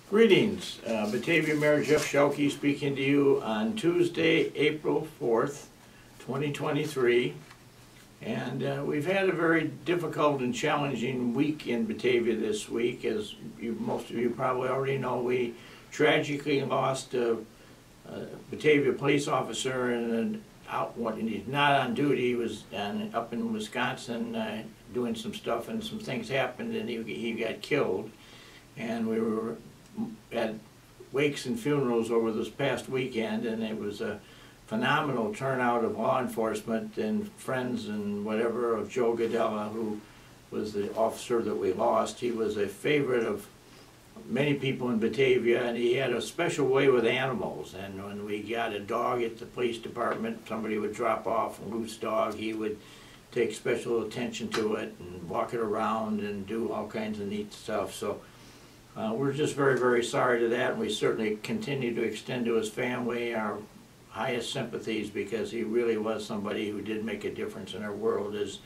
Greetings, Batavia Mayor Jeff Schielke speaking to you on Tuesday, April 4th, 2023. And we've had a very difficult and challenging week in Batavia this week. As most of you probably already know, we tragically lost a Batavia police officer and he's not on duty. He was up in Wisconsin doing some stuff, and some things happened and he got killed. And we were at wakes and funerals over this past weekend, and it was a phenomenal turnout of law enforcement and friends and whatever of Joe Gadella, who was the officer that we lost. He was a favorite of many people in Batavia, and he had a special way with animals. And when we got a dog at the police department, somebody would drop off a loose dog, he would take special attention to it and walk it around and do all kinds of neat stuff. So we're just very, very sorry to that, and we certainly continue to extend to his family our highest sympathies, because he really was somebody who did make a difference in our world. As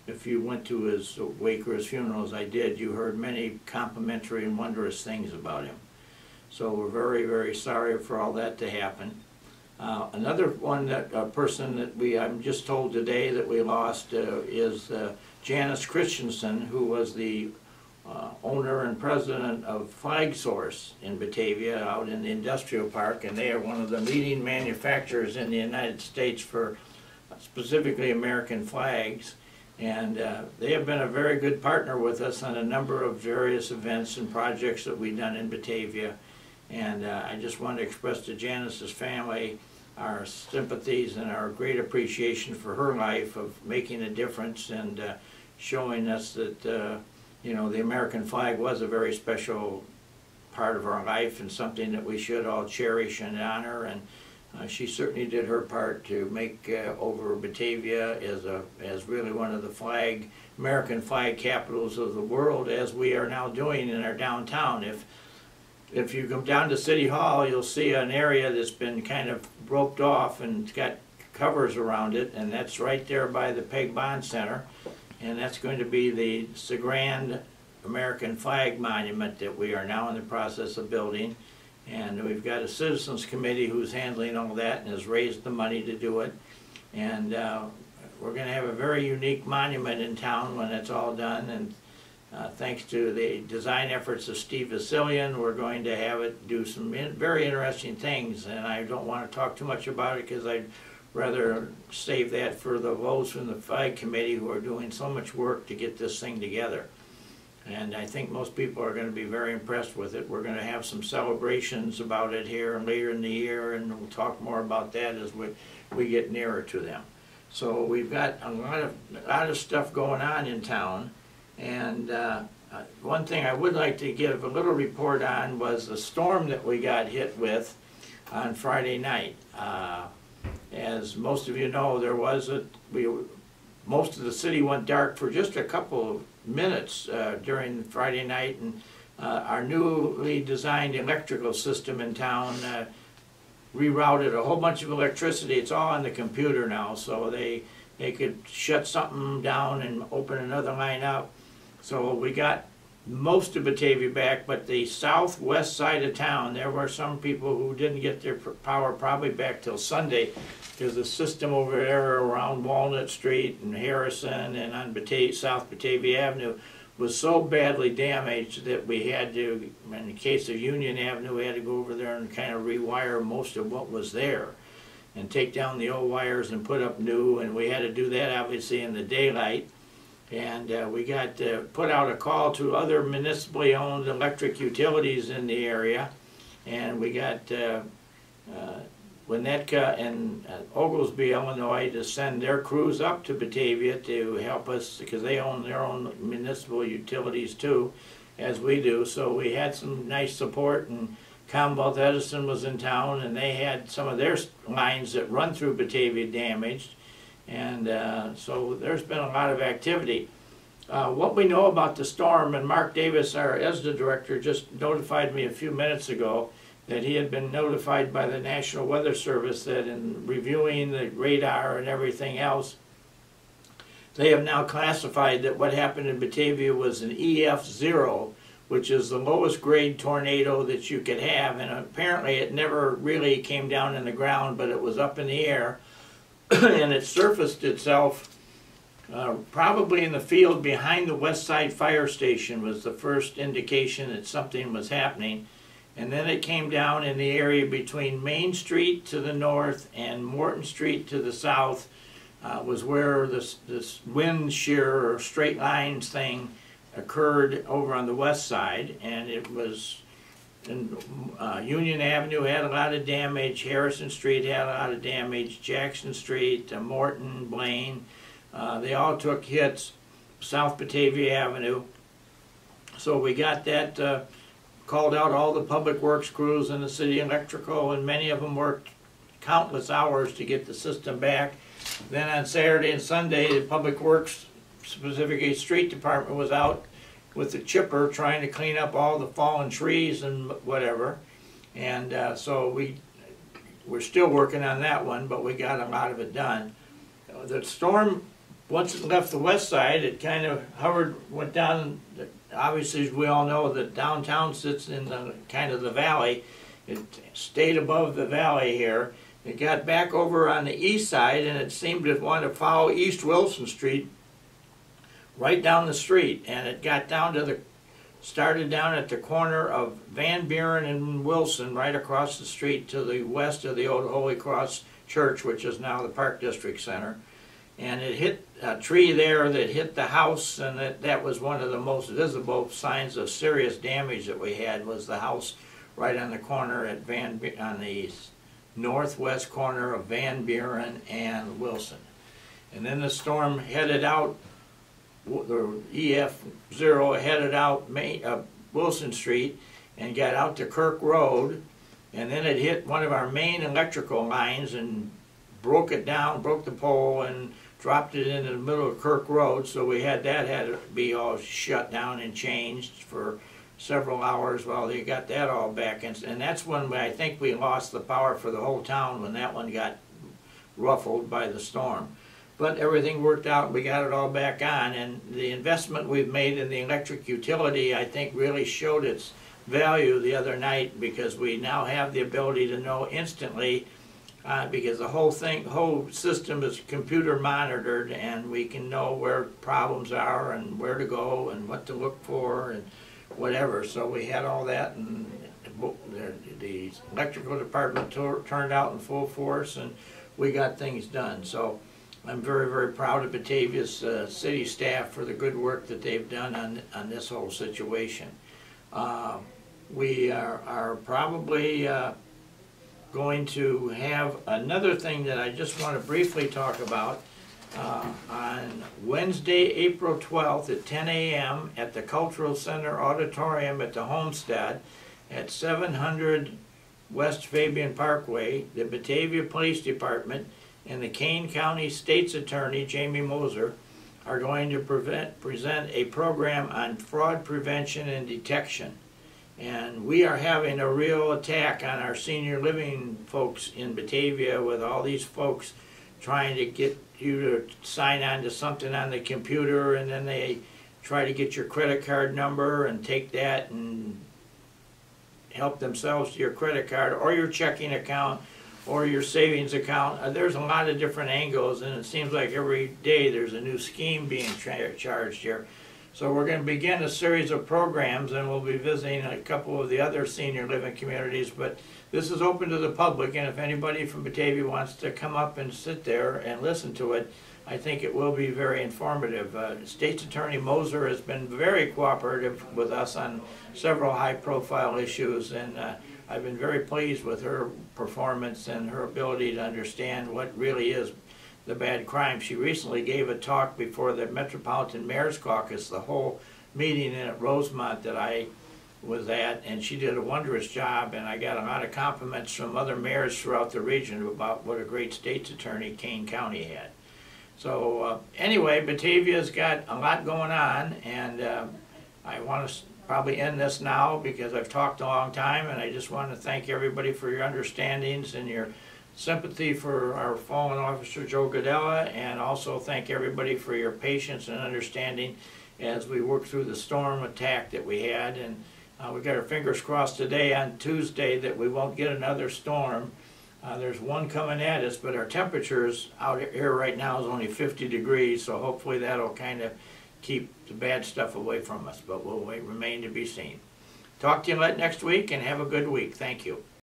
if you went to his wake or his funeral, as I did, you heard many complimentary and wondrous things about him. So we're very, very sorry for all that to happen. Another one, person that I'm just told today that we lost is Janice Christensen, who was the owner and president of Flag Source in Batavia out in the industrial park, and they are one of the leading manufacturers in the United States for specifically American flags. And they have been a very good partner with us on a number of various events and projects that we've done in Batavia. And I just want to express to Janice's family our sympathies and our great appreciation for her life of making a difference and showing us that you know, the American flag was a very special part of our life and something that we should all cherish and honor. And she certainly did her part to make over Batavia as really one of the American flag capitals of the world, as we are now doing in our downtown. If you come down to City Hall, you'll see an area that's been kind of roped off and it's got covers around it, and that's right there by the Peg Bond Center. And that's going to be the grand American flag monument that we are now in the process of building. And we've got a citizens committee who's handling all that and has raised the money to do it. And we're going to have a very unique monument in town when it's all done. And thanks to the design efforts of Steve Vasilian, we're going to have it do some very interesting things. And I don't want to talk too much about it, because I'd rather save that for those from the flag committee who are doing so much work to get this thing together. And I think most people are going to be very impressed with it. We're going to have some celebrations about it here and later in the year, and we'll talk more about that as we get nearer to them. So we've got a lot of stuff going on in town. And one thing I would like to give a little report on was the storm that we got hit with on Friday night. As most of you know, most of the city went dark for just a couple of minutes during Friday night, and our newly designed electrical system in town rerouted a whole bunch of electricity. It's all on the computer now, so they could shut something down and open another line up. So we got most of Batavia back, but the southwest side of town, there were some people who didn't get their power probably back till Sunday, because the system over there around Walnut Street and Harrison and on South Batavia Avenue was so badly damaged that we had to, in the case of Union Avenue, we had to go over there and kind of rewire most of what was there and take down the old wires and put up new, and we had to do that obviously in the daylight. And we got put out a call to other municipally owned electric utilities in the area, and we got Winnetka and Oglesby, Illinois, to send their crews up to Batavia to help us, because they own their own municipal utilities too, as we do. So we had some nice support, and Commonwealth Edison was in town, and they had some of their lines that run through Batavia damaged. And so there's been a lot of activity. What we know about the storm, and Mark Davis, our ESDA director, just notified me a few minutes ago that he had been notified by the National Weather Service that in reviewing the radar and everything else, they have now classified that what happened in Batavia was an EF0, which is the lowest grade tornado that you could have, and apparently it never really came down in the ground, but it was up in the air, and it surfaced itself probably in the field behind the West Side Fire Station was the first indication that something was happening. And then it came down in the area between Main Street to the north and Morton Street to the south, was where this wind shear or straight lines thing occurred over on the west side. And it was in, Union Avenue had a lot of damage, Harrison Street had a lot of damage, Jackson Street, Morton, Blaine, they all took hits, South Batavia Avenue. So we got that, called out all the public works crews and the city electrical, and many of them worked countless hours to get the system back. Then on Saturday and Sunday, the public works, specifically street department, was out with the chipper trying to clean up all the fallen trees and whatever. And so we're still working on that one, but we got a lot of it done. The storm, once it left the west side, it kind of hovered, went down. Obviously, as we all know, that downtown sits in the kind of the valley. It stayed above the valley here. It got back over on the east side, and it seemed to want to follow East Wilson Street right down the street. And it got down to started down at the corner of Van Buren and Wilson, right across the street to the west of the old Holy Cross Church, which is now the Park District Center. And it hit a tree there that hit the house, and that was one of the most visible signs of serious damage that we had, was the house right on the corner at on the northwest corner of Van Buren and Wilson. And then the storm headed out, the EF0 headed out Wilson Street and got out to Kirk Road, and then it hit one of our main electrical lines and broke it down, broke the pole, and dropped it into the middle of Kirk Road. So we had to be all shut down and changed for several hours while they got that all back. And that's when I think we lost the power for the whole town, when that one got ruffled by the storm. But everything worked out, we got it all back on, and the investment we've made in the electric utility, I think, really showed its value the other night, because we now have the ability to know instantly, because the whole system is computer monitored, and we can know where problems are and where to go and what to look for and whatever. So we had all that, and the electrical department turned out in full force, and we got things done. So I'm very, very proud of Batavia's city staff for the good work that they've done on this whole situation. We are probably going to have another thing that I just want to briefly talk about. On Wednesday, April 12th at 10 a.m. at the Cultural Center Auditorium at the Homestead at 700 West Fabian Parkway, the Batavia Police Department and the Kane County State's Attorney, Jamie Moser, are going to present a program on fraud prevention and detection. And we are having a real attack on our senior living folks in Batavia, with all these folks trying to get you to sign on to something on the computer, and then they try to get your credit card number and take that and help themselves to your credit card or your checking account or your savings account. There's a lot of different angles, and it seems like every day there's a new scheme being charged here. So we're going to begin a series of programs, and we'll be visiting a couple of the other senior living communities, but this is open to the public, and if anybody from Batavia wants to come up and sit there and listen to it, I think it will be very informative. State's Attorney Moser has been very cooperative with us on several high-profile issues, and I've been very pleased with her performance and her ability to understand what really is the bad crime. She recently gave a talk before the Metropolitan Mayor's Caucus, the whole meeting in at Rosemont that I was at, and she did a wondrous job, and I got a lot of compliments from other mayors throughout the region about what a great state's attorney Kane County had. So anyway, Batavia's got a lot going on, and I want to probably end this now because I've talked a long time, and I just want to thank everybody for your understandings and your sympathy for our fallen officer Joe Godella, and also thank everybody for your patience and understanding as we work through the storm attack that we had. And we got our fingers crossed today on Tuesday that we won't get another storm. There's one coming at us, but our temperatures out here right now is only 50 degrees, so hopefully that'll kind of keep the bad stuff away from us, but we'll remain to be seen. Talk to you next week, and have a good week. Thank you.